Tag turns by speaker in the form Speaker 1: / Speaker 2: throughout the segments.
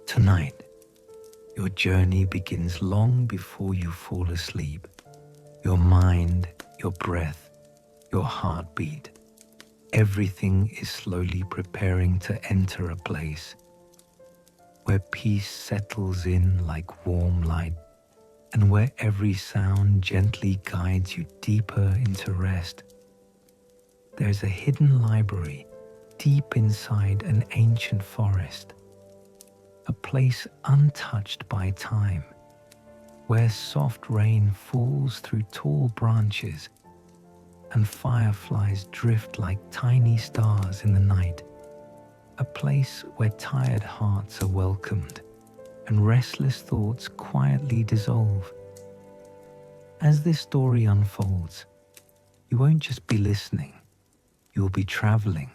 Speaker 1: Tonight, your journey begins long before you fall asleep. Your mind, your breath, your heartbeat, everything is slowly preparing to enter a place where peace settles in like warm light and where every sound gently guides you deeper into rest. There's a hidden library deep inside an ancient forest, a place untouched by time, where soft rain falls through tall branches and fireflies drift like tiny stars in the night, a place where tired hearts are welcomed and restless thoughts quietly dissolve. As this story unfolds, you won't just be listening, you'll be traveling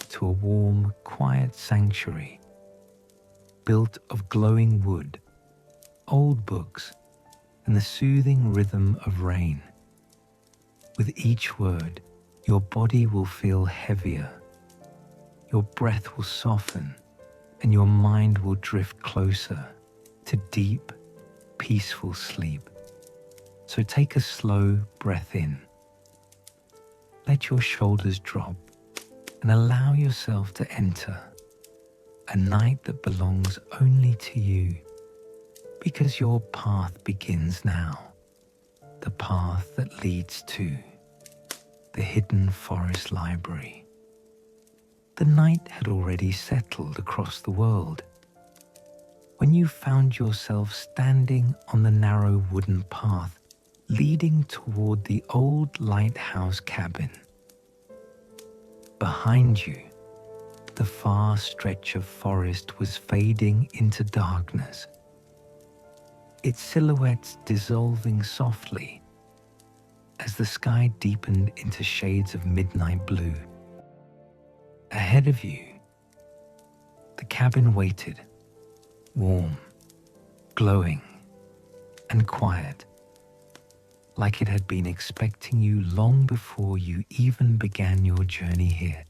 Speaker 1: to a warm, quiet sanctuary built of glowing wood, old books, and the soothing rhythm of rain. With each word, your body will feel heavier, your breath will soften, and your mind will drift closer to deep, peaceful sleep. So take a slow breath in. Let your shoulders drop and allow yourself to enter a night that belongs only to you, because your path begins now, the path that leads to the hidden forest library. The night had already settled across the world when you found yourself standing on the narrow wooden path leading toward the old lighthouse cabin. Behind you, the far stretch of forest was fading into darkness, its silhouettes dissolving softly as the sky deepened into shades of midnight blue. Ahead of you, the cabin waited, warm, glowing, and quiet, like it had been expecting you long before you even began your journey here.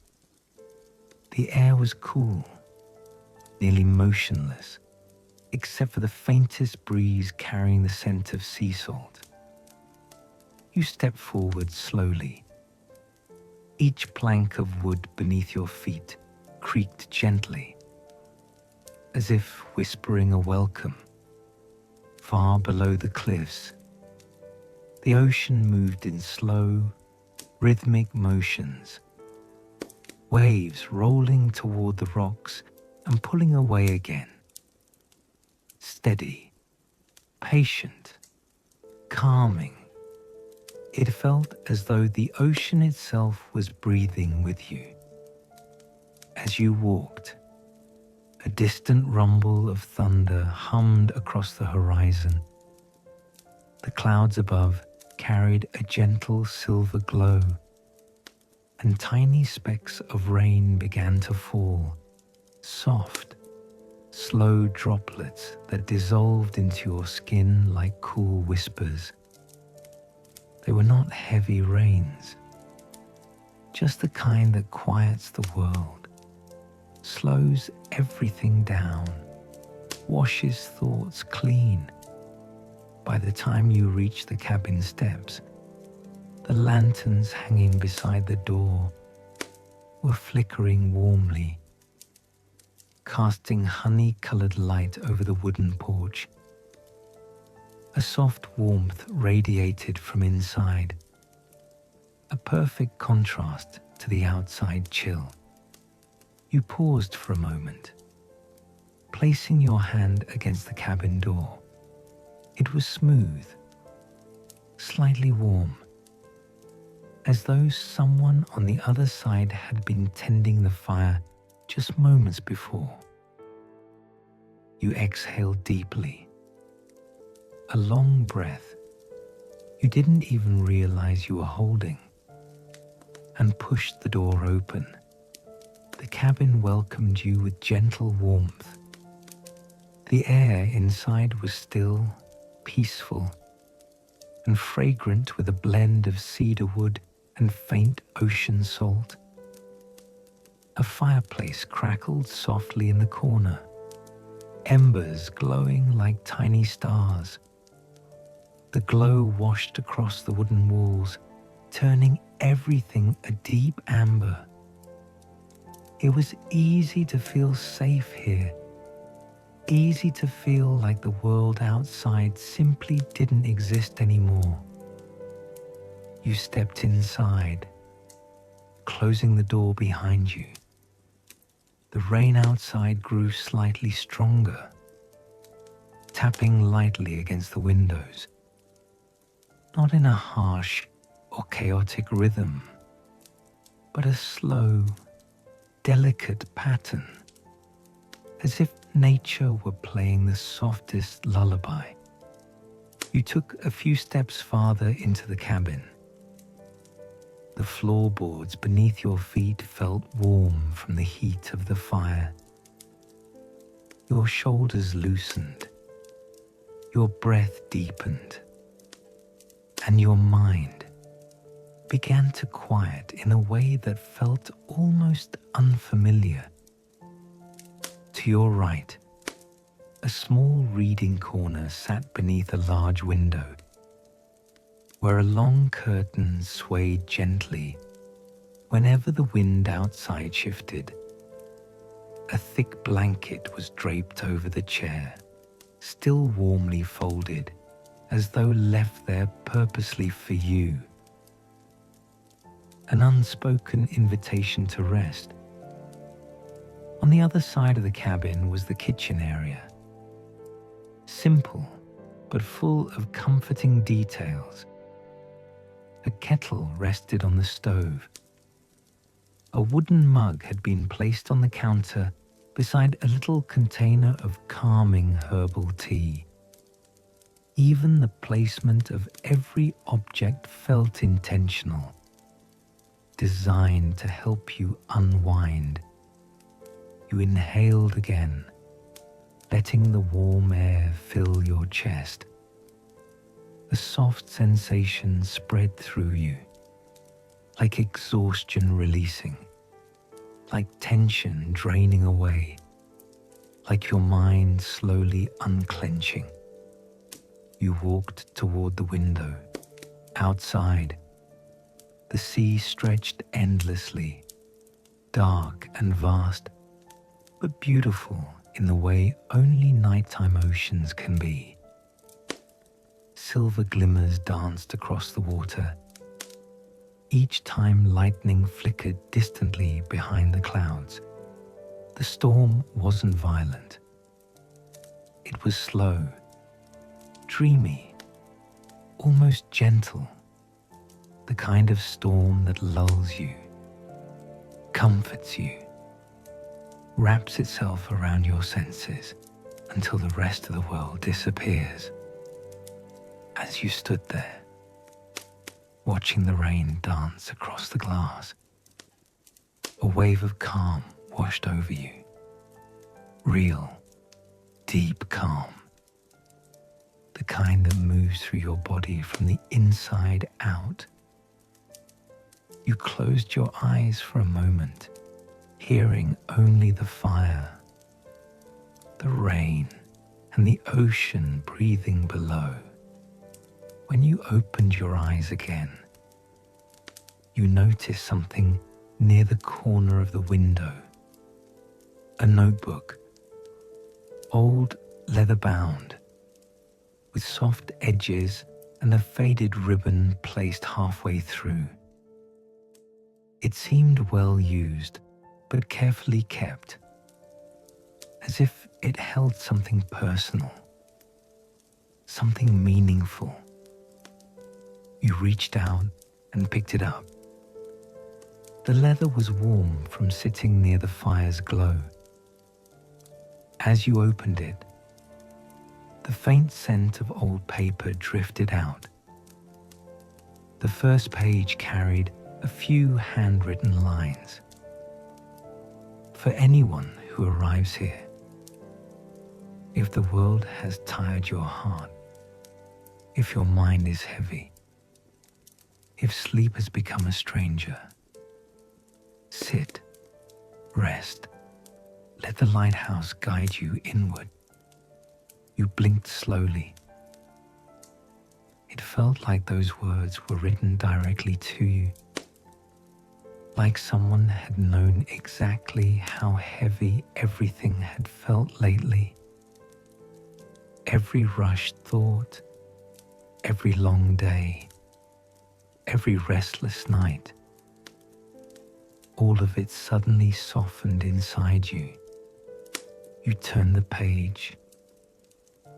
Speaker 1: The air was cool, nearly motionless, except for the faintest breeze carrying the scent of sea salt. You stepped forward slowly. Each plank of wood beneath your feet creaked gently, as if whispering a welcome. Far below the cliffs, the ocean moved in slow, rhythmic motions, waves rolling toward the rocks and pulling away again. Steady, patient, calming. It felt as though the ocean itself was breathing with you. As you walked, a distant rumble of thunder hummed across the horizon. The clouds above carried a gentle silver glow, and tiny specks of rain began to fall, soft, slow droplets that dissolved into your skin like cool whispers. They were not heavy rains, just the kind that quiets the world, slows everything down, washes thoughts clean. By the time you reach the cabin steps, the lanterns hanging beside the door were flickering warmly, casting honey-colored light over the wooden porch. A soft warmth radiated from inside, a perfect contrast to the outside chill. You paused for a moment, placing your hand against the cabin door. It was smooth, slightly warm, as though someone on the other side had been tending the fire just moments before. You exhaled deeply, a long breath you didn't even realize you were holding, and pushed the door open. The cabin welcomed you with gentle warmth. The air inside was still, peaceful, and fragrant with a blend of cedar wood and faint ocean salt. A fireplace crackled softly in the corner, embers glowing like tiny stars. The glow washed across the wooden walls, turning everything a deep amber. It was easy to feel safe here, easy to feel like the world outside simply didn't exist anymore. You stepped inside, closing the door behind you. The rain outside grew slightly stronger, tapping lightly against the windows, not in a harsh or chaotic rhythm, but a slow, delicate pattern, as if nature were playing the softest lullaby. You took a few steps farther into the cabin. The floorboards beneath your feet felt warm from the heat of the fire. Your shoulders loosened, your breath deepened, and your mind began to quiet in a way that felt almost unfamiliar. To your right, a small reading corner sat beneath a large window, where a long curtain swayed gently whenever the wind outside shifted. A thick blanket was draped over the chair, still warmly folded, as though left there purposely for you. An unspoken invitation to rest. On the other side of the cabin was the kitchen area. Simple, but full of comforting details. A kettle rested on the stove. A wooden mug had been placed on the counter beside a little container of calming herbal tea. Even the placement of every object felt intentional, designed to help you unwind. You inhaled again, letting the warm air fill your chest. A soft sensation spread through you, like exhaustion releasing, like tension draining away, like your mind slowly unclenching. You walked toward the window. Outside, the sea stretched endlessly, dark and vast, but beautiful in the way only nighttime oceans can be. Silver glimmers danced across the water, each time lightning flickered distantly behind the clouds. The storm wasn't violent. It was slow, dreamy, almost gentle, the kind of storm that lulls you, comforts you, wraps itself around your senses until the rest of the world disappears. As you stood there, watching the rain dance across the glass, a wave of calm washed over you. Real, deep calm. The kind that moves through your body from the inside out. You closed your eyes for a moment, hearing only the fire, the rain, and the ocean breathing below. When you opened your eyes again, you noticed something near the corner of the window. A notebook, old leather-bound, with soft edges and a faded ribbon placed halfway through. It seemed well used, but carefully kept, as if it held something personal, something meaningful. You reached out and picked it up. The leather was warm from sitting near the fire's glow. As you opened it, the faint scent of old paper drifted out. The first page carried a few handwritten lines. For anyone who arrives here, if the world has tired your heart, if your mind is heavy, if sleep has become a stranger, sit, rest, let the lighthouse guide you inward. You blinked slowly. It felt like those words were written directly to you, like someone had known exactly how heavy everything had felt lately. Every rushed thought, every long day, every restless night, all of it suddenly softened inside you. You turned the page.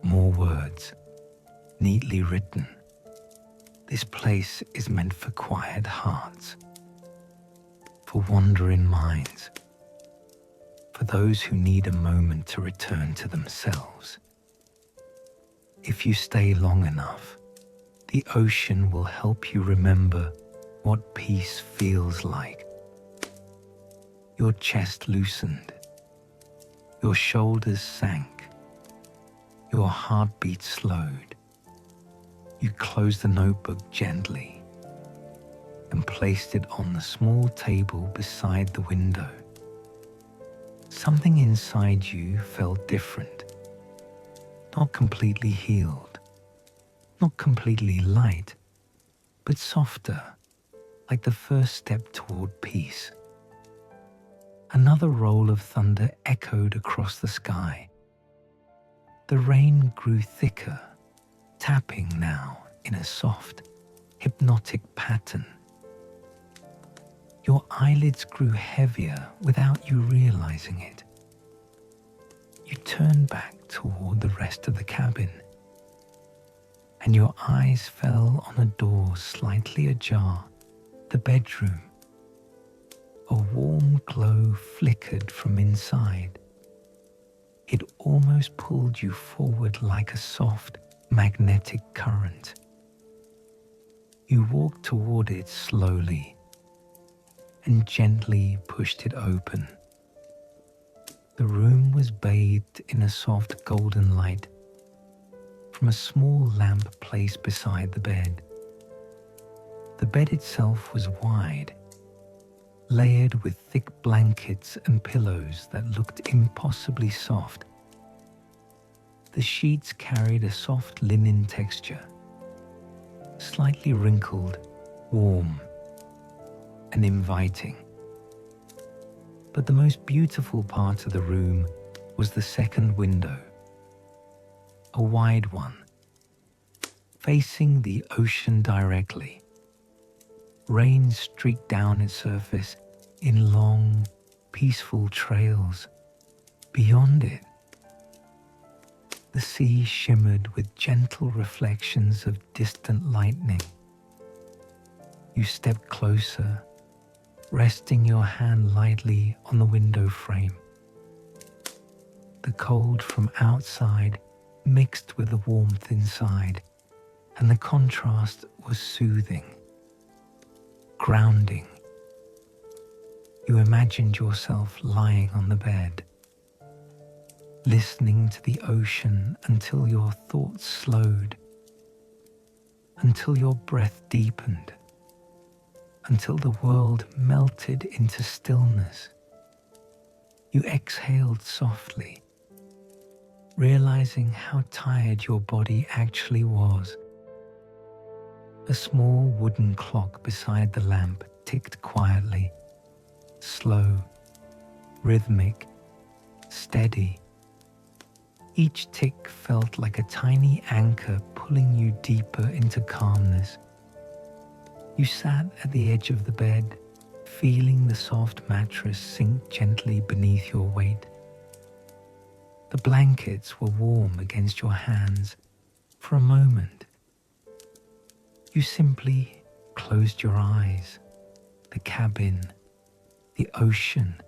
Speaker 1: More words, neatly written. This place is meant for quiet hearts, for wandering minds, for those who need a moment to return to themselves. If you stay long enough, the ocean will help you remember what peace feels like. Your chest loosened, your shoulders sank, your heartbeat slowed. You closed the notebook gently and placed it on the small table beside the window. Something inside you felt different, not completely healed, not completely light, but softer, like the first step toward peace. Another roll of thunder echoed across the sky. The rain grew thicker, tapping now in a soft, hypnotic pattern. Your eyelids grew heavier without you realizing it. You turned back toward the rest of the cabin, and your eyes fell on a door slightly ajar, the bedroom. A warm glow flickered from inside. It almost pulled you forward like a soft, magnetic current. You walked toward it slowly and gently pushed it open. The room was bathed in a soft golden light from a small lamp placed beside the bed. The bed itself was wide, layered with thick blankets and pillows that looked impossibly soft. The sheets carried a soft linen texture, slightly wrinkled, warm, and inviting. But the most beautiful part of the room was the second window, a wide one, facing the ocean directly. Rain streaked down its surface in long, peaceful trails. Beyond it, the sea shimmered with gentle reflections of distant lightning. You stepped closer, resting your hand lightly on the window frame. The cold from outside mixed with the warmth inside, and the contrast was soothing, grounding. You imagined yourself lying on the bed, listening to the ocean until your thoughts slowed, until your breath deepened, until the world melted into stillness. You exhaled softly, realizing how tired your body actually was. A small wooden clock beside the lamp ticked quietly, slow, rhythmic, steady. Each tick felt like a tiny anchor pulling you deeper into calmness. You sat at the edge of the bed, feeling the soft mattress sink gently beneath your weight. The blankets were warm against your hands. For a moment, you simply closed your eyes. The cabin, the ocean,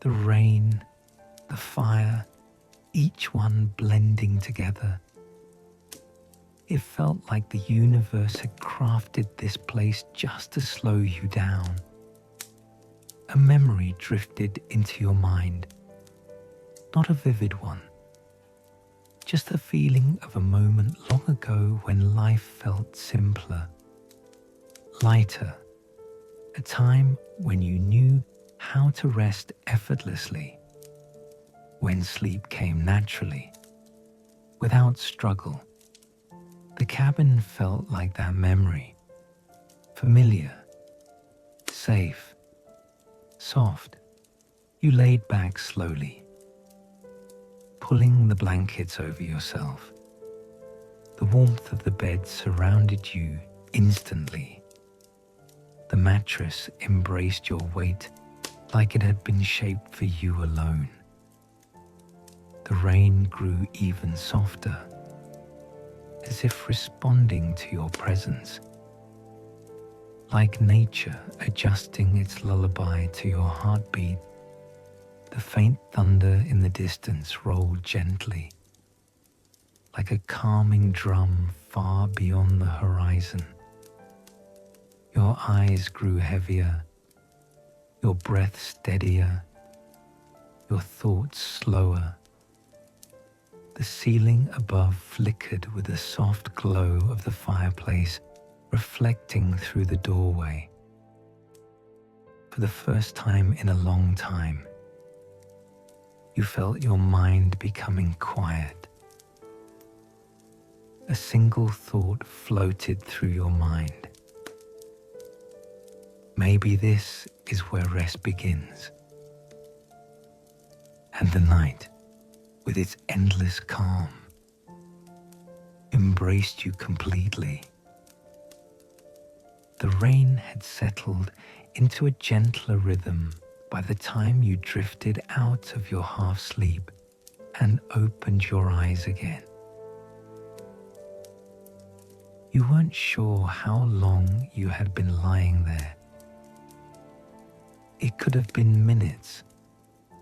Speaker 1: the rain, the fire, each one blending together. It felt like the universe had crafted this place just to slow you down. A memory drifted into your mind, not a vivid one, just a feeling of a moment long ago when life felt simpler, lighter, a time when you knew how to rest effortlessly, when sleep came naturally. without struggle. The cabin felt like that memory, familiar, safe, soft. You laid back slowly, pulling the blankets over yourself. The warmth of the bed surrounded you instantly. The mattress embraced your weight like it had been shaped for you alone. The rain grew even softer, as if responding to your presence, like nature adjusting its lullaby to your heartbeat. The faint thunder in the distance rolled gently, like a calming drum far beyond the horizon. Your eyes grew heavier, your breath steadier, your thoughts slower. The ceiling above flickered with the soft glow of the fireplace reflecting through the doorway. For the first time in a long time, you felt your mind becoming quiet. A single thought floated through your mind. Maybe this is where rest begins. And the night, with its endless calm, embraced you completely. The rain had settled into a gentler rhythm by the time you drifted out of your half-sleep and opened your eyes again. You weren't sure how long you had been lying there. It could have been minutes,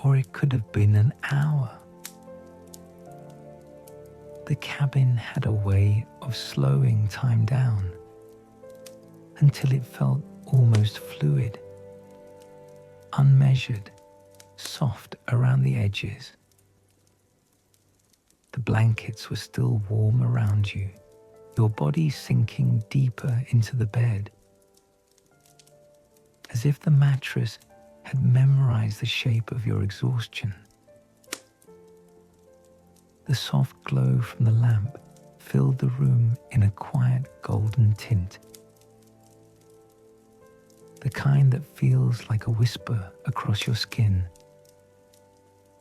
Speaker 1: or it could have been an hour. The cabin had a way of slowing time down until it felt almost fluid, unmeasured, soft around the edges. The blankets were still warm around you, your body sinking deeper into the bed, as if the mattress had memorized the shape of your exhaustion. The soft glow from the lamp filled the room in a quiet golden tint, the kind that feels like a whisper across your skin.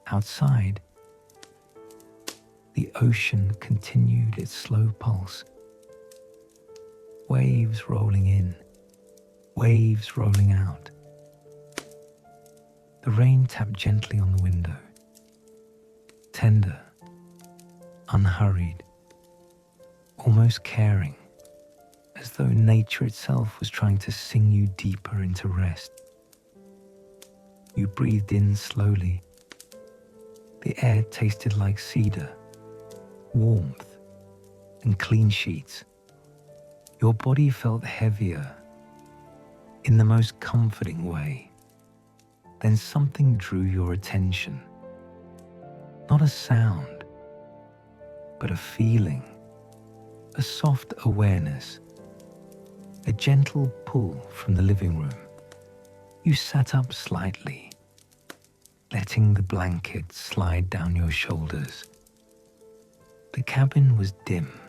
Speaker 1: Outside, the ocean continued its slow pulse, waves rolling in, waves rolling out. The rain tapped gently on the window, tender, unhurried, almost caring, as though nature itself was trying to sing you deeper into rest. You breathed in slowly. The air tasted like cedar, warmth, and clean sheets. Your body felt heavier in the most comforting way. Then something drew your attention. Not a sound, but a feeling, a soft awareness, a gentle pull from the living room. You sat up slightly, letting the blanket slide down your shoulders. The cabin was dim,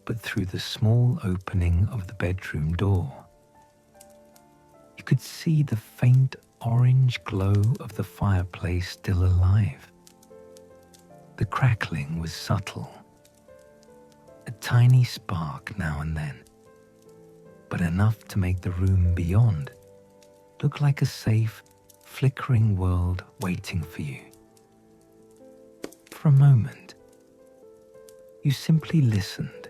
Speaker 1: but through the small opening of the bedroom door, you could see the faint orange glow of the fireplace still alive. The crackling was subtle, a tiny spark now and then, but enough to make the room beyond look like a safe, flickering world waiting for you. For a moment, you simply listened.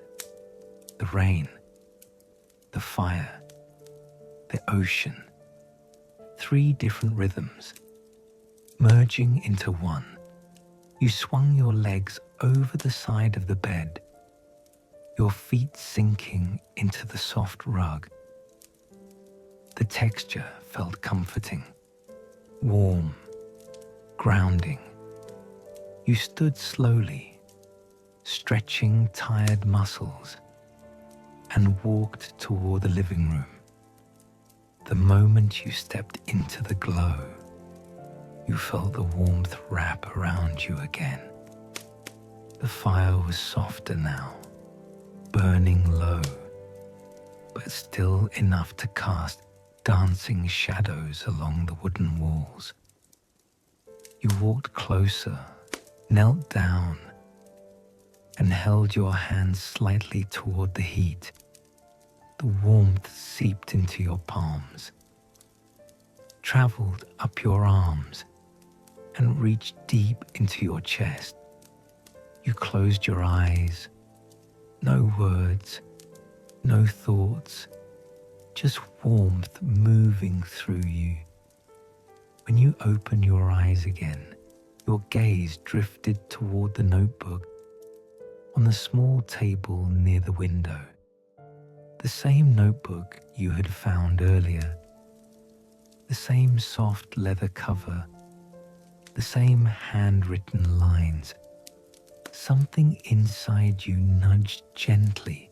Speaker 1: The rain, the fire, the ocean, 3 different rhythms, merging into one. You swung your legs over the side of the bed, your feet sinking into the soft rug. The texture felt comforting, warm, grounding. You stood slowly, stretching tired muscles, and walked toward the living room. The moment you stepped into the glow, you felt the warmth wrap around you again. The fire was softer now, burning low, but still enough to cast dancing shadows along the wooden walls. You walked closer, knelt down, and held your hands slightly toward the heat. The warmth seeped into your palms, traveled up your arms, and reached deep into your chest. You closed your eyes. No words, no thoughts, just warmth moving through you. When you open your eyes again, your gaze drifted toward the notebook on the small table near the window. The same notebook you had found earlier. The same soft leather cover. The same handwritten lines. Something inside you nudged gently,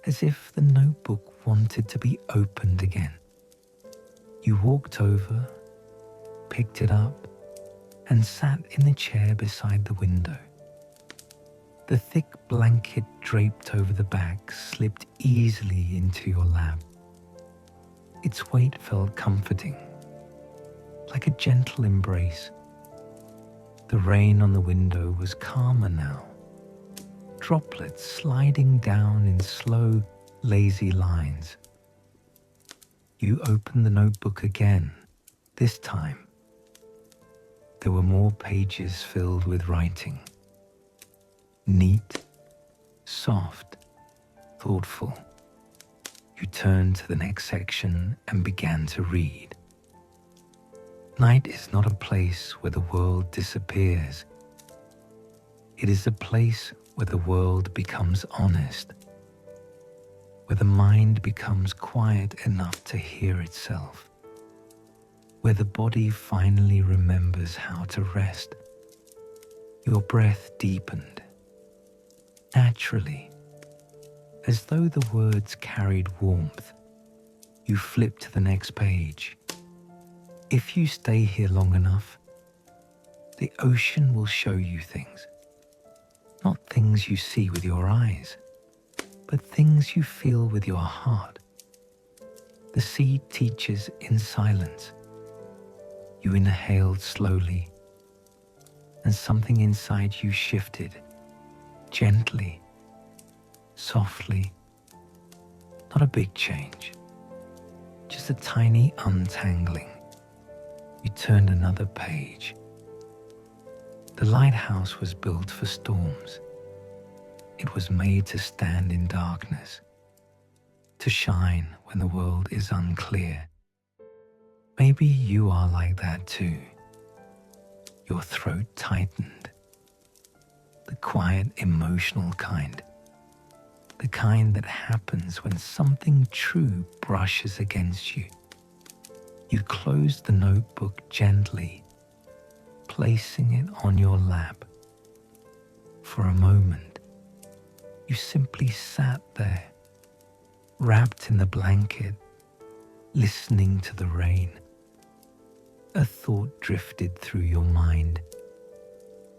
Speaker 1: as if the notebook wanted to be opened again. You walked over, picked it up, and sat in the chair beside the window. The thick blanket draped over the back slipped easily into your lap. Its weight felt comforting, like a gentle embrace. The rain on the window was calmer now, droplets sliding down in slow, lazy lines. You opened the notebook again. This time, there were more pages filled with writing. Neat, soft, thoughtful. You turned to the next section and began to read. Night is not a place where the world disappears. It is a place where the world becomes honest, where the mind becomes quiet enough to hear itself, where the body finally remembers how to rest. Your breath deepened, naturally, as though the words carried warmth. You flipped to the next page. If you stay here long enough, the ocean will show you things. Not things you see with your eyes, but things you feel with your heart. The sea teaches in silence. You inhaled slowly, and something inside you shifted, gently, softly. Not a big change, just a tiny untangling. You turned another page. The lighthouse was built for storms. It was made to stand in darkness, to shine when the world is unclear. Maybe you are like that too. Your throat tightened. The quiet, emotional kind. The kind that happens when something true brushes against you. You closed the notebook gently, placing it on your lap. For a moment, you simply sat there, wrapped in the blanket, listening to the rain. A thought drifted through your mind.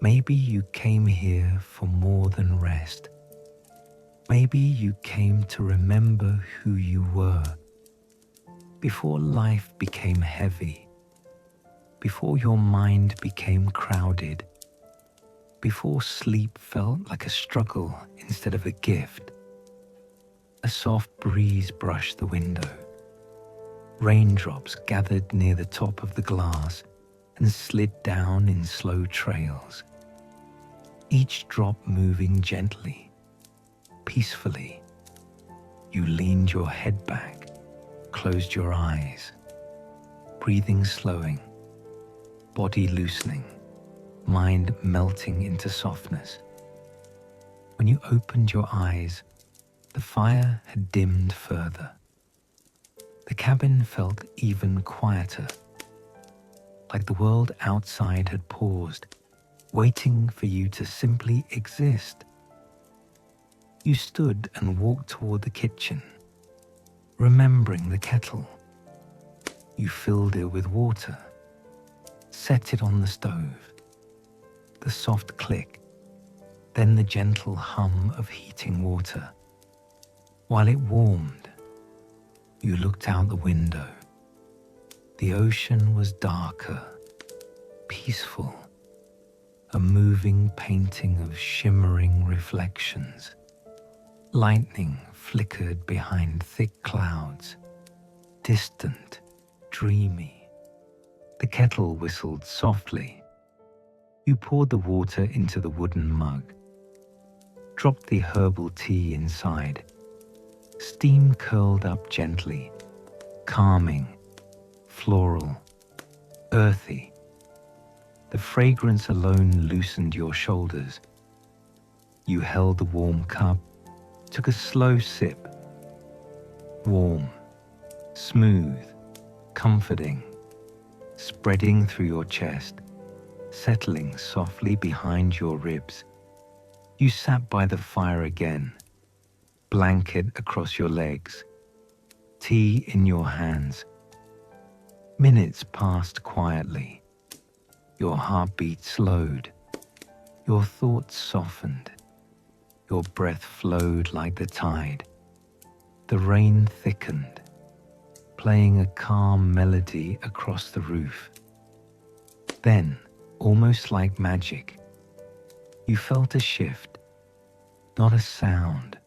Speaker 1: Maybe you came here for more than rest. Maybe you came to remember who you were. Before life became heavy, before your mind became crowded, before sleep felt like a struggle instead of a gift. A soft breeze brushed the window. Raindrops gathered near the top of the glass and slid down in slow trails, each drop moving gently, peacefully. You leaned your head back, closed your eyes, breathing slowing, body loosening, mind melting into softness. When you opened your eyes, the fire had dimmed further. The cabin felt even quieter, like the world outside had paused, waiting for you to simply exist. You stood and walked toward the kitchen, remembering the kettle. You filled it with water, set it on the stove. The soft click, then the gentle hum of heating water. While it warmed, you looked out the window. The ocean was darker, peaceful, a moving painting of shimmering reflections. Lightning flickered behind thick clouds, distant, dreamy. The kettle whistled softly. You poured the water into the wooden mug, dropped the herbal tea inside. Steam curled up gently, calming, floral, earthy. The fragrance alone loosened your shoulders. You held the warm cup, took a slow sip. Warm, smooth, comforting, spreading through your chest, settling softly behind your ribs. You sat by the fire again, blanket across your legs, tea in your hands. Minutes passed quietly. Your heartbeat slowed. Your thoughts softened. Your breath flowed like the tide. The rain thickened, playing a calm melody across the roof. Then, almost like magic, you felt a shift, not a sound,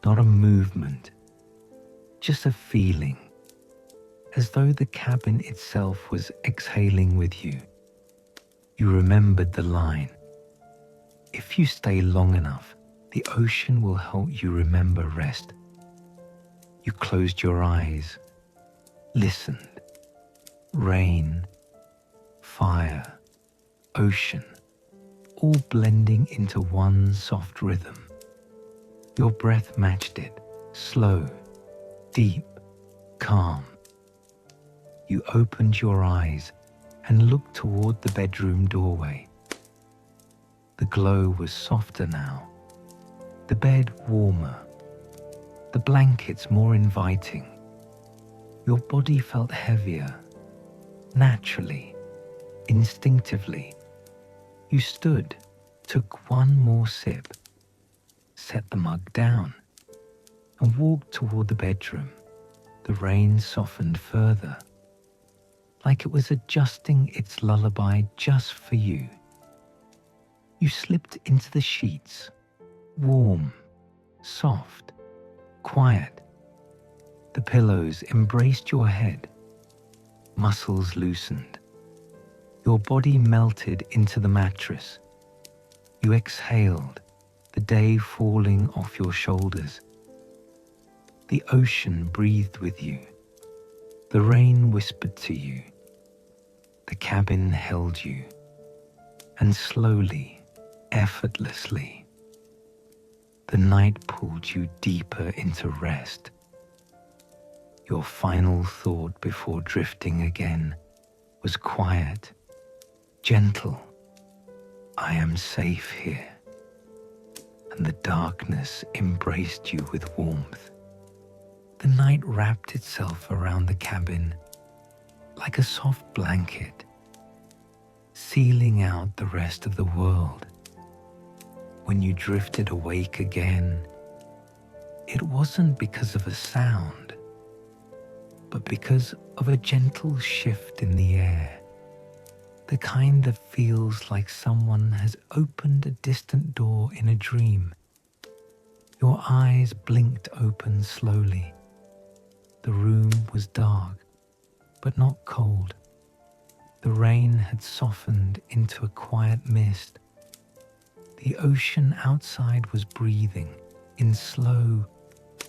Speaker 1: not a movement, just a feeling, as though the cabin itself was exhaling with you. You remembered the line, "If you stay long enough, the ocean will help you remember rest." You closed your eyes, listened. Rain, fire, ocean, all blending into one soft rhythm. Your breath matched it, slow, deep, calm. You opened your eyes and looked toward the bedroom doorway. The glow was softer now, the bed warmer, the blankets more inviting. Your body felt heavier, naturally, instinctively. You stood, took one more sip, set the mug down, and walked toward the bedroom. The rain softened further, like it was adjusting its lullaby just for you. You slipped into the sheets, warm, soft, quiet. The pillows embraced your head, muscles loosened. Your body melted into the mattress. You exhaled, the day falling off your shoulders. The ocean breathed with you. The rain whispered to you. The cabin held you. And slowly, effortlessly, the night pulled you deeper into rest. Your final thought before drifting again was quiet, gentle. I am safe here. And the darkness embraced you with warmth. The night wrapped itself around the cabin like a soft blanket, sealing out the rest of the world. When you drifted awake again, it wasn't because of a sound, but because of a gentle shift in the air, the kind that feels like someone has opened a distant door in a dream. Your eyes blinked open slowly. The room was dark, but not cold. The rain had softened into a quiet mist. The ocean outside was breathing in slow,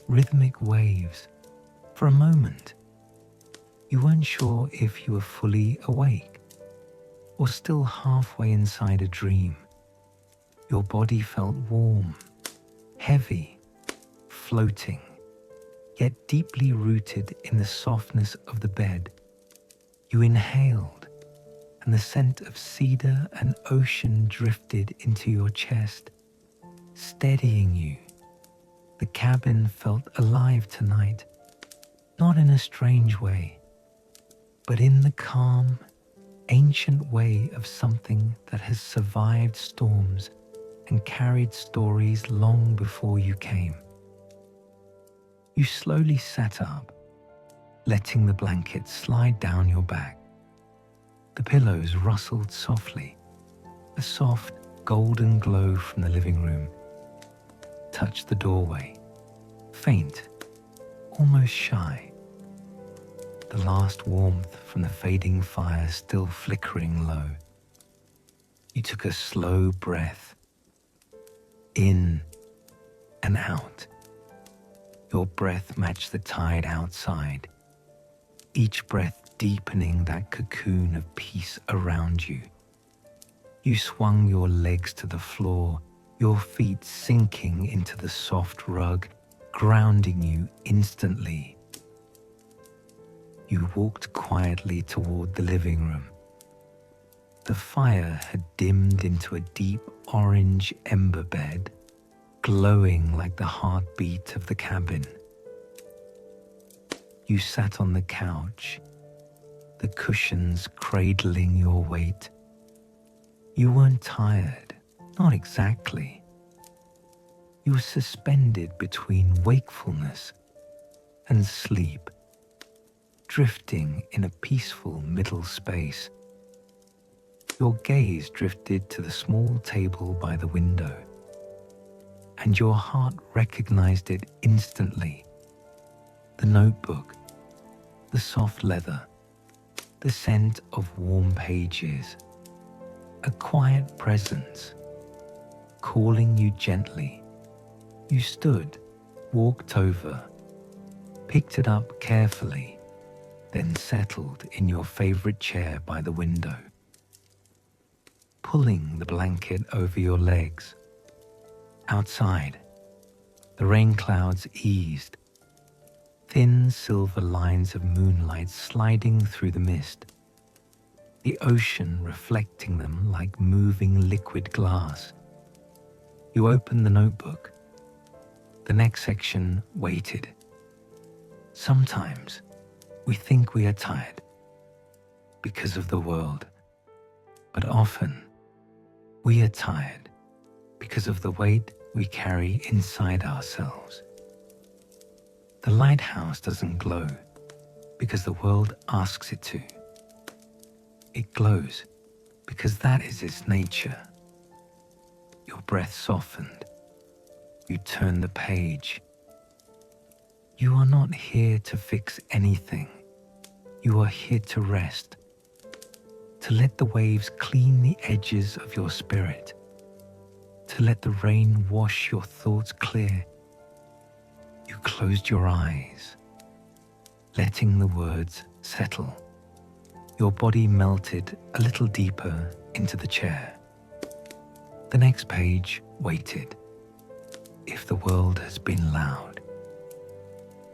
Speaker 1: rhythmic waves. For a moment, you weren't sure if you were fully awake or still halfway inside a dream. Your body felt warm, heavy, floating, yet deeply rooted in the softness of the bed. You inhaled, and the scent of cedar and ocean drifted into your chest, steadying you. The cabin felt alive tonight, not in a strange way, but in the calm, ancient way of something that has survived storms and carried stories long before you came. You slowly sat up, letting the blanket slide down your back. The pillows rustled softly. A soft, golden glow from the living room touched the doorway, faint, almost shy. The last warmth from the fading fire still flickering low. You took a slow breath, in and out. Your breath matched the tide outside, each breath deepening that cocoon of peace around you. You swung your legs to the floor, your feet sinking into the soft rug, grounding you instantly. You walked quietly toward the living room. The fire had dimmed into a deep orange ember bed, glowing like the heartbeat of the cabin. You sat on the couch, the cushions cradling your weight. You weren't tired, not exactly. You were suspended between wakefulness and sleep, drifting in a peaceful middle space. Your gaze drifted to the small table by the window, and your heart recognized it instantly. The notebook, the soft leather, the scent of warm pages, a quiet presence, calling you gently. You stood, walked over, picked it up carefully, then settled in your favorite chair by the window, pulling the blanket over your legs. Outside, the rain clouds eased, thin silver lines of moonlight sliding through the mist, the ocean reflecting them like moving liquid glass. You opened the notebook. The next section waited. Sometimes we think we are tired because of the world, but often we are tired because of the weight we carry inside ourselves. The lighthouse doesn't glow because the world asks it to. It glows because that is its nature. Your breath softened. You turned the page. You are not here to fix anything. You are here to rest, to let the waves clean the edges of your spirit, to let the rain wash your thoughts clear. You closed your eyes, letting the words settle. Your body melted a little deeper into the chair. The next page waited. If the world has been loud,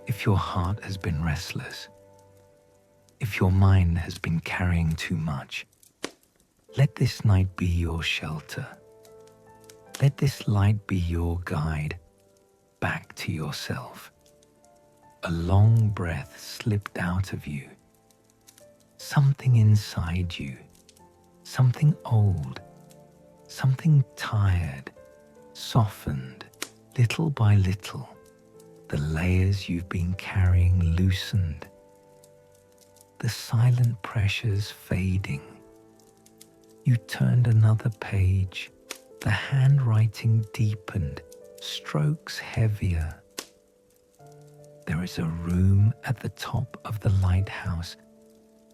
Speaker 1: if your heart has been restless, if your mind has been carrying too much, let this night be your shelter. Let this light be your guide back to yourself. A long breath slipped out of you. Something inside you, something old, something tired, softened little by little. The layers you've been carrying loosened, the silent pressures fading. You turned another page, the handwriting deepened, strokes heavier. There is a room at the top of the lighthouse,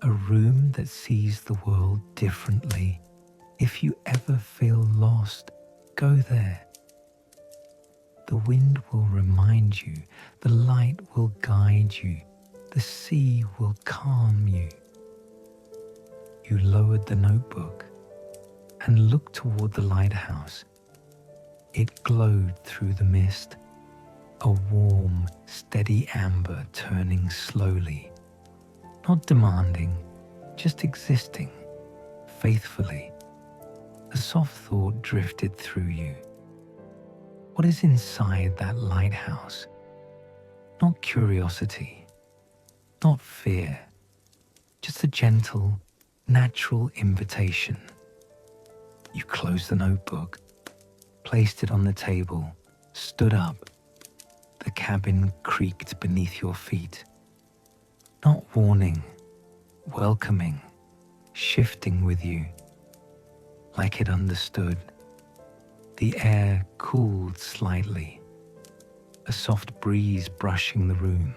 Speaker 1: a room that sees the world differently. If you ever feel lost, go there. The wind will remind you, the light will guide you, the sea will calm you. You lowered the notebook and looked toward the lighthouse. It glowed through the mist, a warm, steady amber turning slowly, not demanding, just existing, faithfully. A soft thought drifted through you. What is inside that lighthouse? Not curiosity, not fear, just a gentle, natural invitation. You close the notebook, placed it on the table, stood up. The cabin creaked beneath your feet. Not warning, welcoming, shifting with you. Like it understood. The air cooled slightly, a soft breeze brushing the room.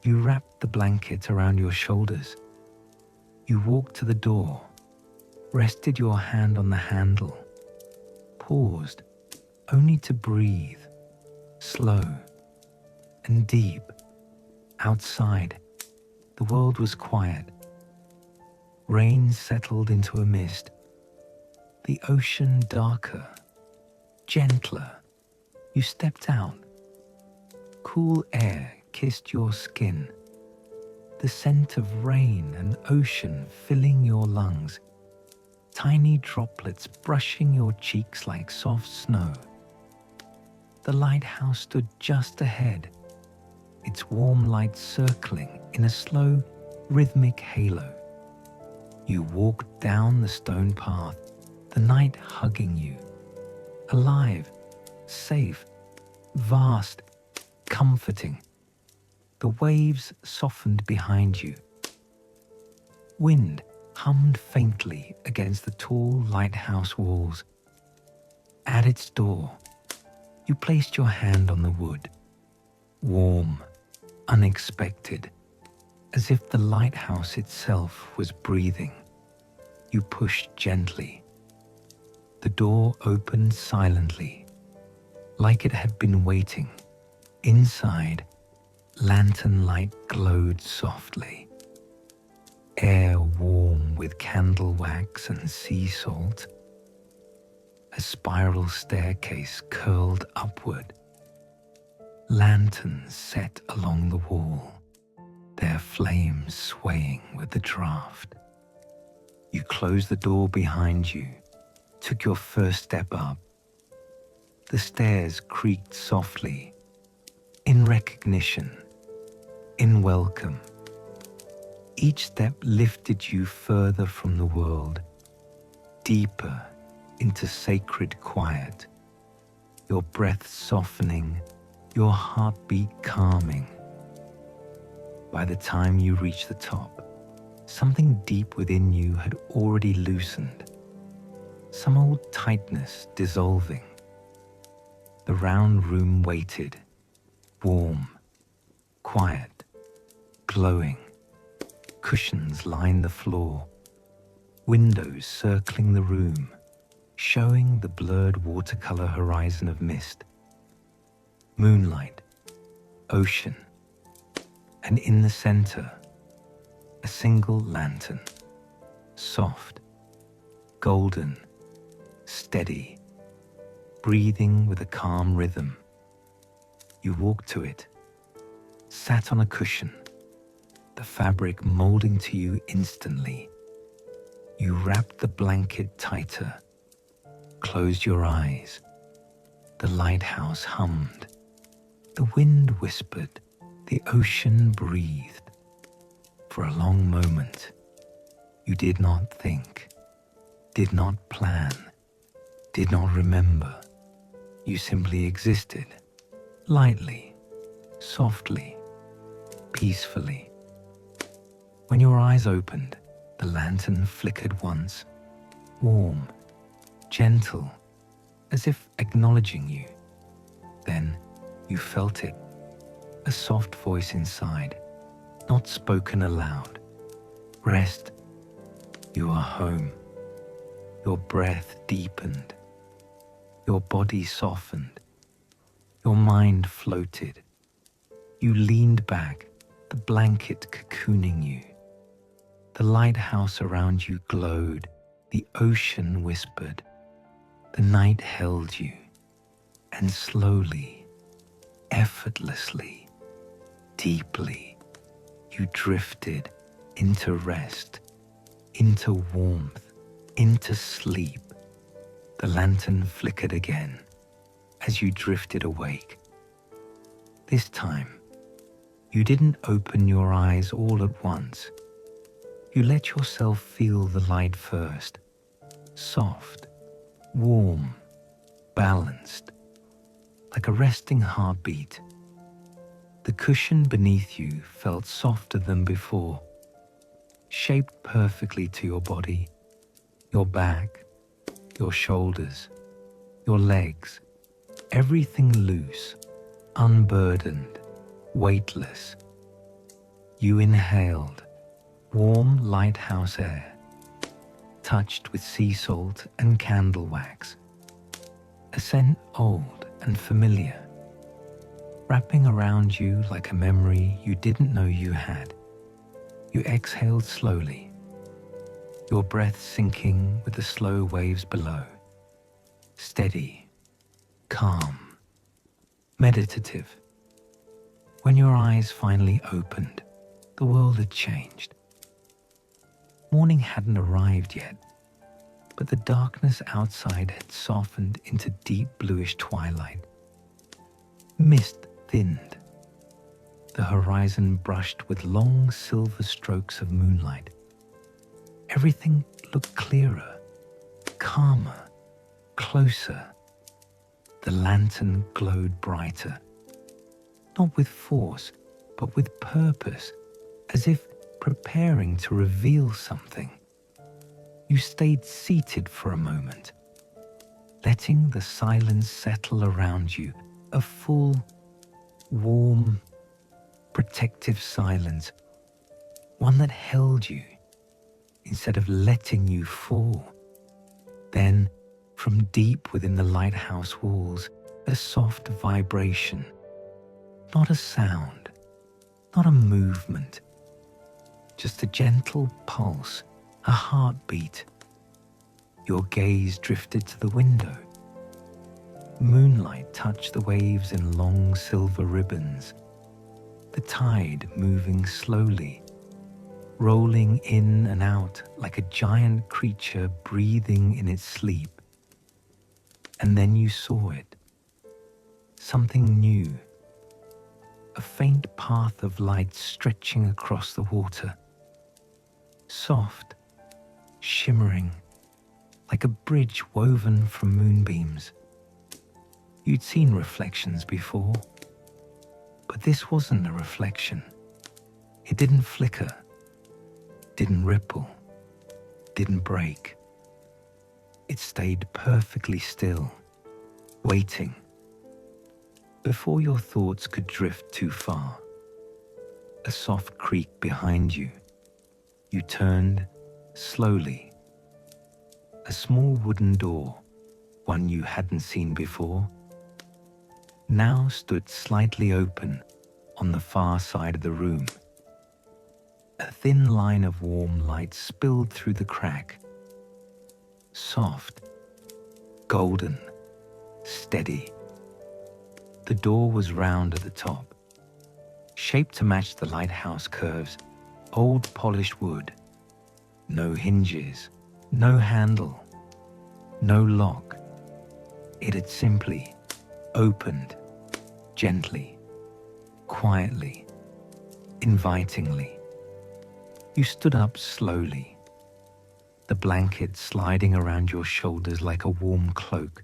Speaker 1: You wrapped the blanket around your shoulders. You walked to the door, rested your hand on the handle, paused only to breathe, slow and deep. Outside, the world was quiet. Rain settled into a mist. The ocean darker, gentler. You stepped out. Cool air kissed your skin. The scent of rain and ocean filling your lungs. Tiny droplets brushing your cheeks like soft snow. The lighthouse stood just ahead, its warm light circling in a slow, rhythmic halo. You walked down the stone path, the night hugging you. Alive, safe, vast, comforting. The waves softened behind you. Wind hummed faintly against the tall lighthouse walls. At its door, you placed your hand on the wood. Warm, unexpected, as if the lighthouse itself was breathing. You pushed gently. The door opened silently, like it had been waiting. Inside, lantern light glowed softly. Air warm with candle wax and sea salt. A spiral staircase curled upward. Lanterns set along the wall, their flames swaying with the draft. You closed the door behind you, took your first step up. The stairs creaked softly, in recognition, in welcome. Each step lifted you further from the world, deeper into sacred quiet, your breath softening, your heartbeat calming. By the time you reached the top, something deep within you had already loosened, some old tightness dissolving. The round room waited, warm, quiet, glowing. Cushions lined the floor, windows circling the room, showing the blurred watercolor horizon of mist. Moonlight, ocean, and in the center, a single lantern, soft, golden, steady, breathing with a calm rhythm. You walked to it, sat on a cushion, the fabric molding to you instantly. You wrapped the blanket tighter, closed your eyes. The lighthouse hummed. The wind whispered. The ocean breathed. For a long moment, you did not think, did not plan, did not remember. You simply existed, lightly, softly, peacefully. When your eyes opened, the lantern flickered once, warm, gentle, as if acknowledging you. Then you felt it, a soft voice inside, not spoken aloud. Rest, you are home. Your breath deepened, your body softened, your mind floated. You leaned back, the blanket cocooning you. The lighthouse around you glowed, the ocean whispered, the night held you, and slowly, effortlessly, deeply, you drifted into rest, into warmth, into sleep. The lantern flickered again as you drifted awake. This time, you didn't open your eyes all at once. You let yourself feel the light first, soft, warm, balanced, like a resting heartbeat. The cushion beneath you felt softer than before, shaped perfectly to your body, your back, your shoulders, your legs, everything loose, unburdened, weightless. You inhaled warm lighthouse air, touched with sea salt and candle wax, a scent old and familiar, wrapping around you like a memory you didn't know you had. You exhaled slowly, your breath sinking with the slow waves below, steady, calm, meditative. When your eyes finally opened, the world had changed. Morning hadn't arrived yet, but the darkness outside had softened into deep bluish twilight. Mist thinned, the horizon brushed with long silver strokes of moonlight. Everything looked clearer, calmer, closer. The lantern glowed brighter, not with force, but with purpose, as if preparing to reveal something. You stayed seated for a moment, letting the silence settle around you, a full, warm, protective silence, one that held you instead of letting you fall. Then, from deep within the lighthouse walls, a soft vibration, not a sound, not a movement, just a gentle pulse, a heartbeat. Your gaze drifted to the window. Moonlight touched the waves in long silver ribbons, the tide moving slowly, rolling in and out like a giant creature breathing in its sleep. And then you saw it, something new, a faint path of light stretching across the water, soft, shimmering, like a bridge woven from moonbeams. You'd seen reflections before, but this wasn't a reflection. It didn't flicker, didn't ripple, didn't break. It stayed perfectly still, waiting. Before your thoughts could drift too far, a soft creak behind you. You turned slowly. A small wooden door, one you hadn't seen before, now stood slightly open on the far side of the room. A thin line of warm light spilled through the crack. Soft, golden, steady. The door was round at the top, shaped to match the lighthouse curves, old polished wood. No hinges, no handle, no lock. It had simply opened, gently, quietly, invitingly. You stood up slowly, the blanket sliding around your shoulders like a warm cloak,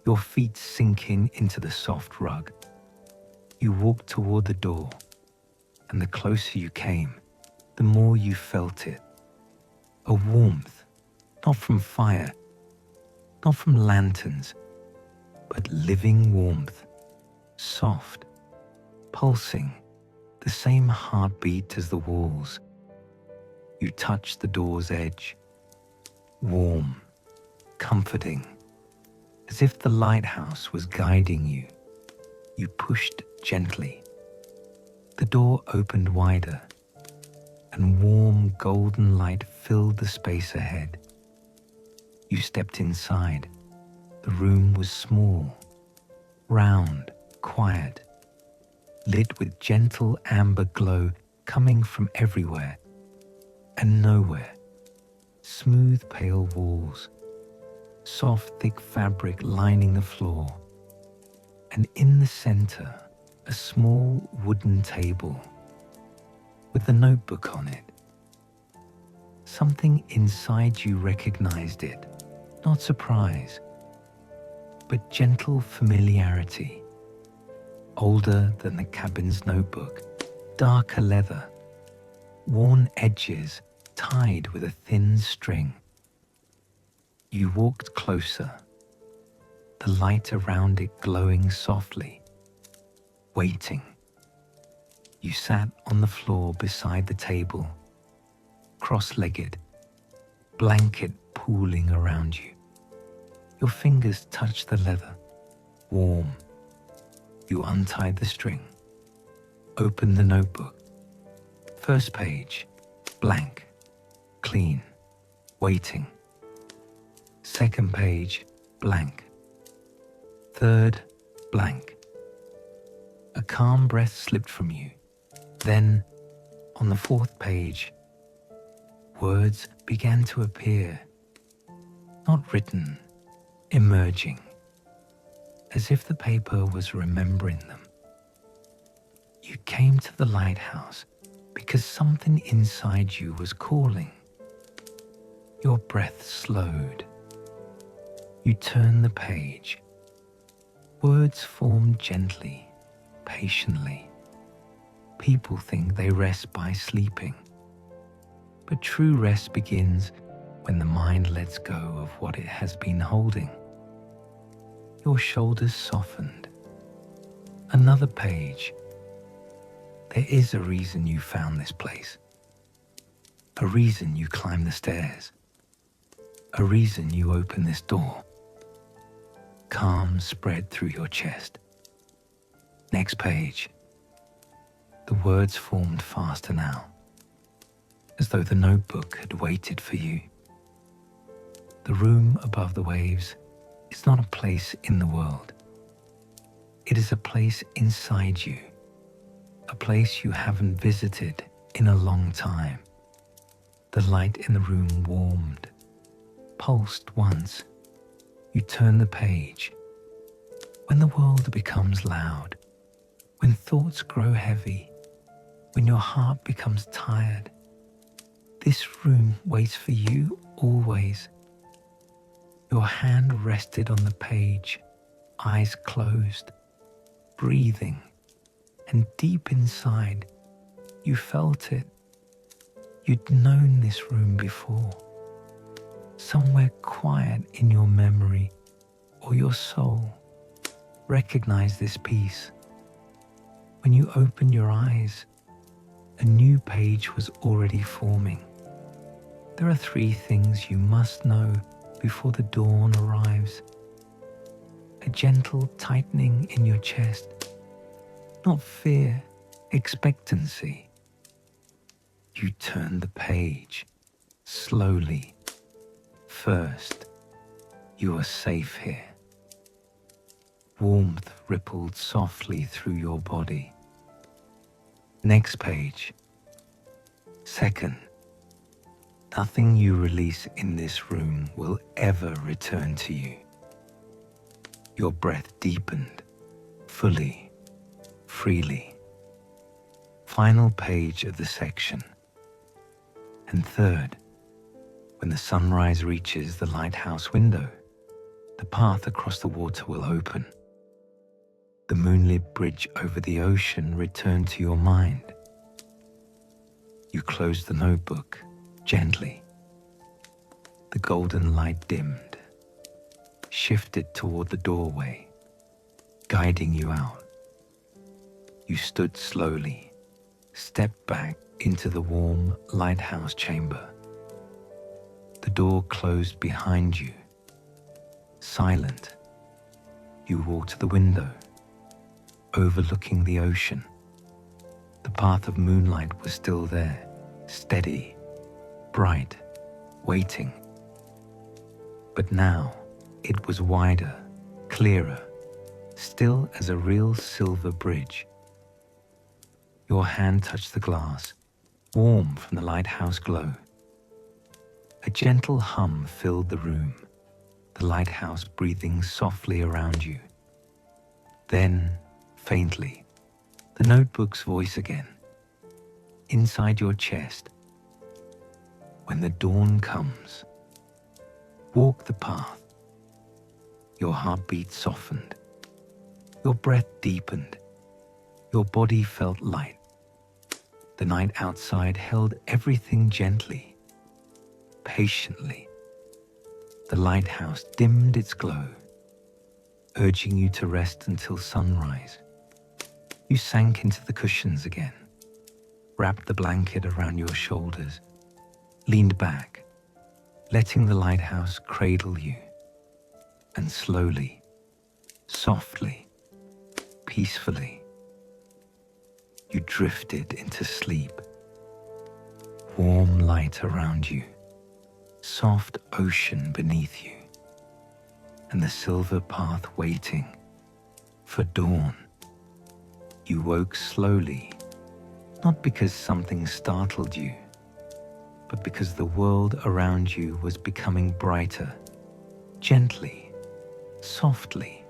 Speaker 1: your feet sinking into the soft rug. You walked toward the door, and the closer you came, the more you felt it. A warmth, not from fire, not from lanterns, but living warmth, soft, pulsing, the same heartbeat as the walls. You touched the door's edge, warm, comforting, as if the lighthouse was guiding you. You pushed gently. The door opened wider, and warm golden light filled the space ahead. You stepped inside. The room was small, round, quiet, lit with gentle amber glow coming from everywhere and nowhere. Smooth pale walls, soft thick fabric lining the floor, and in the center a small wooden table with a notebook on it. Something inside you recognized it, not surprise, but gentle familiarity, older than the cabin's notebook, darker leather, worn edges tied with a thin string. You walked closer, the light around it glowing softly, waiting. You sat on the floor beside the table, cross-legged, blanket pooling around you. Your fingers touched the leather, warm. You untied the string, opened the notebook. First page, blank, clean, waiting. Second page, blank. Third, blank. A calm breath slipped from you. Then, on the fourth page, words began to appear, not written, emerging, as if the paper was remembering them. You came to the lighthouse because something inside you was calling. Your breath slowed. You turned the page. Words formed gently, patiently. People think they rest by sleeping, but true rest begins when the mind lets go of what it has been holding. Your shoulders softened. Another page. There is a reason you found this place. A reason you climbed the stairs. A reason you opened this door. Calm spread through your chest. Next page. The words formed faster now, as though the notebook had waited for you. The room above the waves is not a place in the world. It is a place inside you, a place you haven't visited in a long time. The light in the room warmed, pulsed once. You turn the page. When the world becomes loud, when thoughts grow heavy, when your heart becomes tired, this room waits for you always. Your hand rested on the page, eyes closed, breathing, and deep inside, you felt it. You'd known this room before. Somewhere quiet in your memory or your soul, recognize this peace. When you opened your eyes, a new page was already forming. There are 3 things you must know before the dawn arrives. A gentle tightening in your chest, not fear, expectancy. You turn the page, slowly. First, you are safe here. Warmth rippled softly through your body. Next page. Second, nothing you release in this room will ever return to you. Your breath deepened, fully, freely. Final page of the section. And third, when the sunrise reaches the lighthouse window, the path across the water will open. The moonlit bridge over the ocean returned to your mind. You closed the notebook gently. The golden light dimmed, shifted toward the doorway, guiding you out. You stood slowly, stepped back into the warm lighthouse chamber. The door closed behind you. Silent, you walked to the window, overlooking the ocean. The path of moonlight was still there, steady, bright, waiting. But now it was wider, clearer, still as a real silver bridge. Your hand touched the glass, warm from the lighthouse glow. A gentle hum filled the room, the lighthouse breathing softly around you. Then, faintly, the notebook's voice again, inside your chest. When the dawn comes, walk the path. Your heartbeat softened. Your breath deepened. Your body felt light. The night outside held everything gently, patiently. The lighthouse dimmed its glow, urging you to rest until sunrise. You sank into the cushions again, wrapped the blanket around your shoulders, leaned back, letting the lighthouse cradle you. And slowly, softly, peacefully, you drifted into sleep. Warm light around you, soft ocean beneath you, and the silver path waiting for dawn. You woke slowly, not because something startled you, but because the world around you was becoming brighter, gently, softly,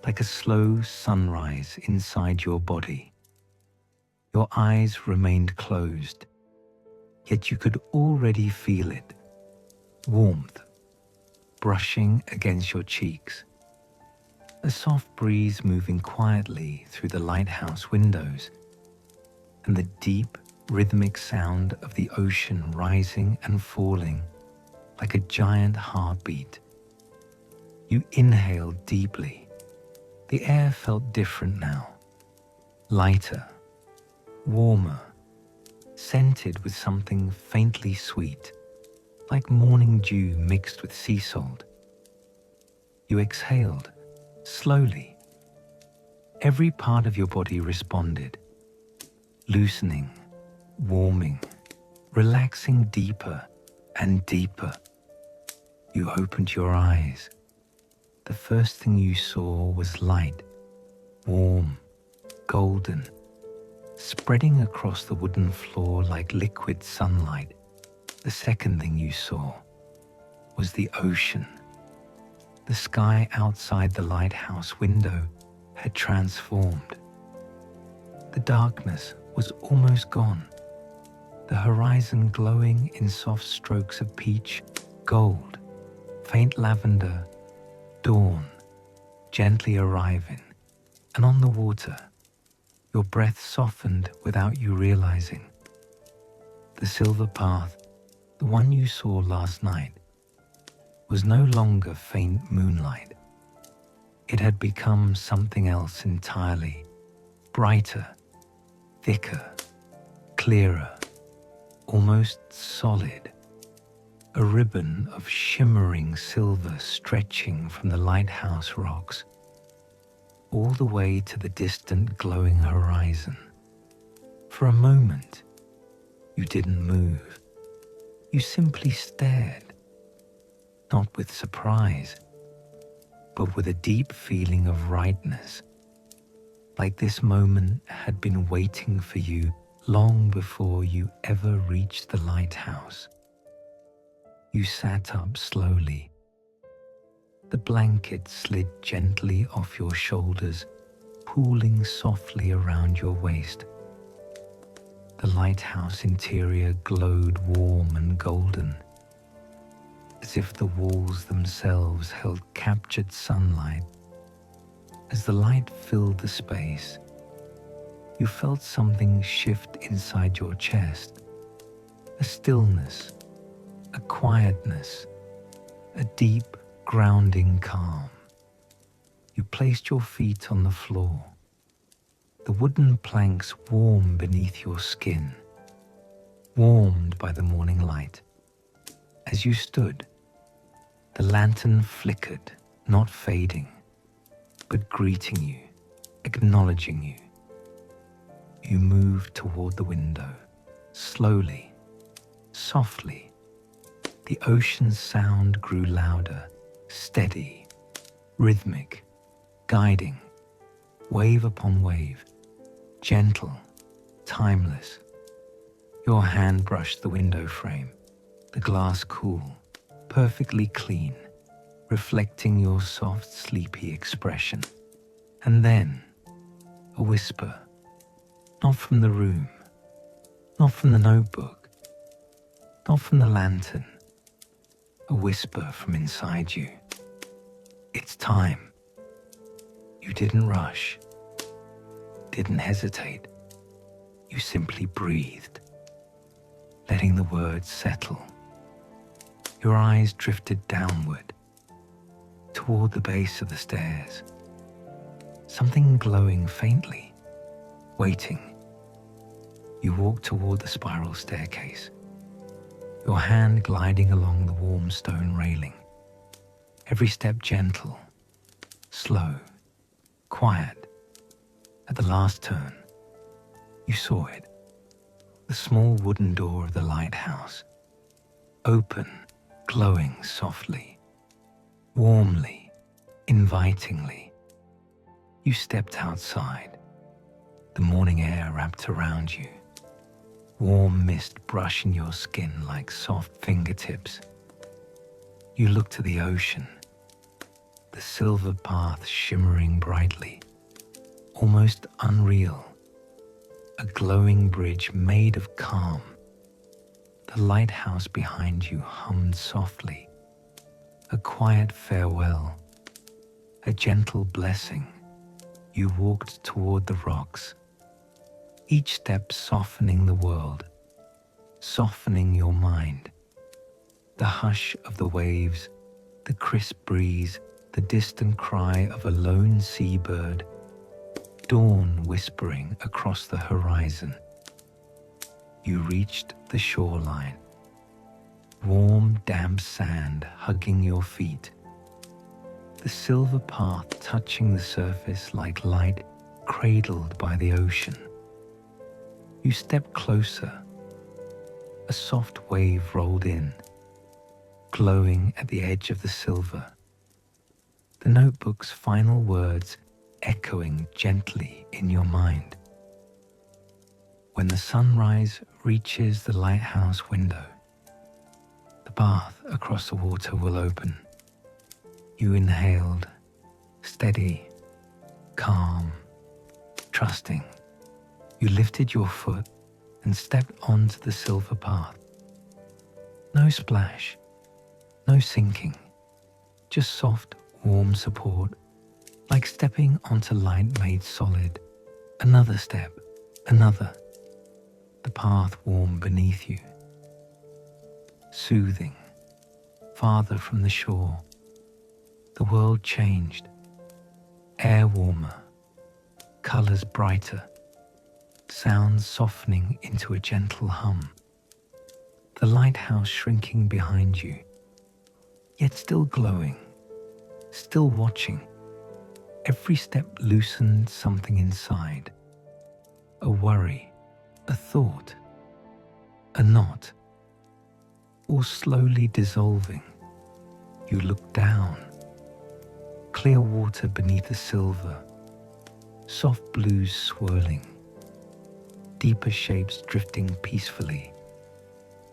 Speaker 1: like a slow sunrise inside your body. Your eyes remained closed, yet you could already feel it. Warmth brushing against your cheeks. A soft breeze moving quietly through the lighthouse windows, and the deep, rhythmic sound of the ocean rising and falling like a giant heartbeat. You inhaled deeply. The air felt different now, lighter, warmer, scented with something faintly sweet, like morning dew mixed with sea salt. You exhaled, slowly. Every part of your body responded, loosening, warming, relaxing deeper and deeper. You opened your eyes. The first thing you saw was light, warm, golden, spreading across the wooden floor like liquid sunlight. The second thing you saw was the ocean. The sky outside the lighthouse window had transformed. The darkness was almost gone, the horizon glowing in soft strokes of peach, gold, faint lavender, dawn, gently arriving, and on the water, your breath softened without you realizing. The silver path, the one you saw last night, was no longer faint moonlight. It had become something else entirely, brighter, thicker, clearer, almost solid. A ribbon of shimmering silver stretching from the lighthouse rocks all the way to the distant glowing horizon. For a moment, you didn't move. You simply stared, not with surprise, but with a deep feeling of rightness, like this moment had been waiting for you long before you ever reached the lighthouse. You sat up slowly. The blanket slid gently off your shoulders, pooling softly around your waist. The lighthouse interior glowed warm and golden, as if the walls themselves held captured sunlight. As the light filled the space, you felt something shift inside your chest, a stillness, a quietness, a deep, grounding calm. You placed your feet on the floor, the wooden planks warm beneath your skin, warmed by the morning light. As you stood, the lantern flickered, not fading, but greeting you, acknowledging you. You moved toward the window, slowly, softly. The ocean's sound grew louder, steady, rhythmic, guiding, wave upon wave, gentle, timeless. Your hand brushed the window frame, the glass cool, perfectly clean, reflecting your soft, sleepy expression. And then, a whisper, not from the room, not from the notebook, not from the lantern, a whisper from inside you. It's time. You didn't rush, didn't hesitate. You simply breathed, letting the words settle. Your eyes drifted downward, toward the base of the stairs. Something glowing faintly, waiting. You walked toward the spiral staircase, your hand gliding along the warm stone railing. Every step gentle, slow, quiet. At the last turn, you saw it. The small wooden door of the lighthouse, open, glowing softly, warmly, invitingly. You stepped outside, the morning air wrapped around you, warm mist brushing your skin like soft fingertips. You looked to the ocean, the silver path shimmering brightly, almost unreal, a glowing bridge made of calm. The lighthouse behind you hummed softly, a quiet farewell, a gentle blessing. You walked toward the rocks, each step softening the world, softening your mind. The hush of the waves, the crisp breeze, the distant cry of a lone seabird, dawn whispering across the horizon. You reached the shoreline, warm, damp sand hugging your feet, the silver path touching the surface like light cradled by the ocean. You stepped closer. A soft wave rolled in, glowing at the edge of the silver, the notebook's final words echoing gently in your mind. When the sunrise reaches the lighthouse window, the path across the water will open. You inhaled, steady, calm, trusting. You lifted your foot and stepped onto the silver path. No splash, no sinking, just soft, warm support, like stepping onto light made solid. Another step, another. The path warm beneath you, soothing, farther from the shore. The world changed, air warmer, colors brighter, sounds softening into a gentle hum. The lighthouse shrinking behind you, yet still glowing, still watching. Every step loosened something inside, a worry, a thought, a knot, all slowly dissolving. You looked down, clear water beneath the silver, soft blues swirling, deeper shapes drifting peacefully,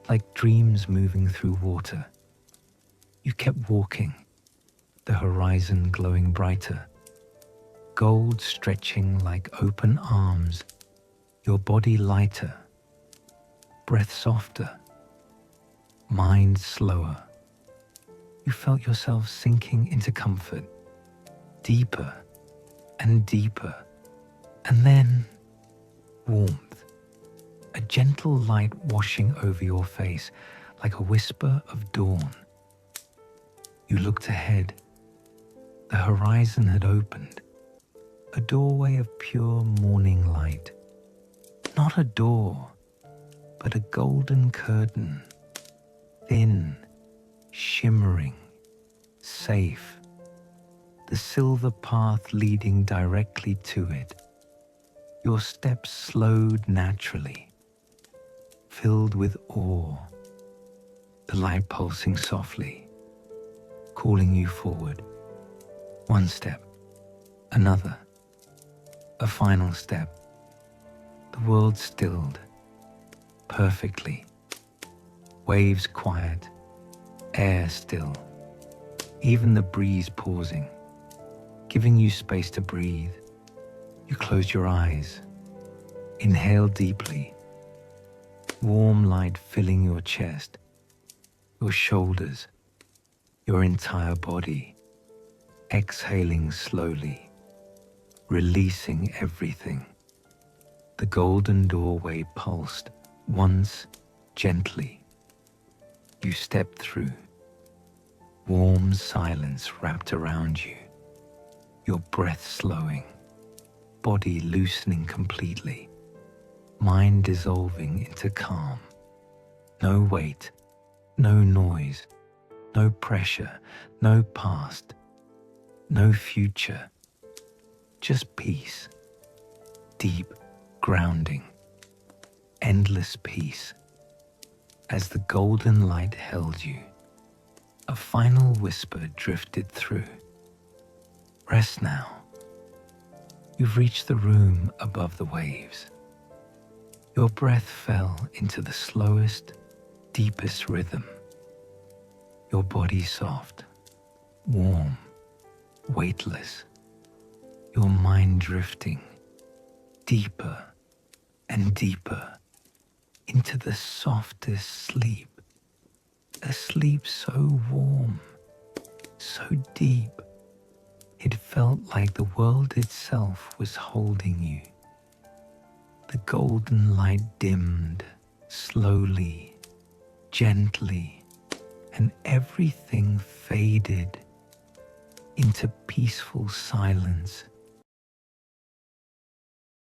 Speaker 1: like dreams moving through water. You kept walking, the horizon glowing brighter, gold stretching like open arms, your body lighter, breath softer, mind slower. You felt yourself sinking into comfort, deeper and deeper, and then warmth, a gentle light washing over your face like a whisper of dawn. You looked ahead. The horizon had opened, a doorway of pure morning light. Not a door, but a golden curtain, thin, shimmering, safe. The silver path leading directly to it. Your steps slowed naturally, filled with awe, the light pulsing softly, calling you forward. One step, another, a final step. The world stilled, perfectly. Waves quiet, air still, even the breeze pausing, giving you space to breathe. You closed your eyes, inhale deeply, warm light filling your chest, your shoulders, your entire body. exhaling slowly, releasing everything. The golden doorway pulsed once gently. You stepped through. Warm silence wrapped around you, your breath slowing, body loosening completely, mind dissolving into calm. No weight, no noise, no pressure, no past, no future, just peace, deep grounding, endless peace. As the golden light held you, a final whisper drifted through. Rest now. You've reached the room above the waves. Your breath fell into the slowest, deepest rhythm. Your body soft, warm, weightless. Your mind drifting deeper and deeper into the softest sleep. A sleep so warm, so deep, it felt like the world itself was holding you. The golden light dimmed slowly, gently, and everything faded into peaceful silence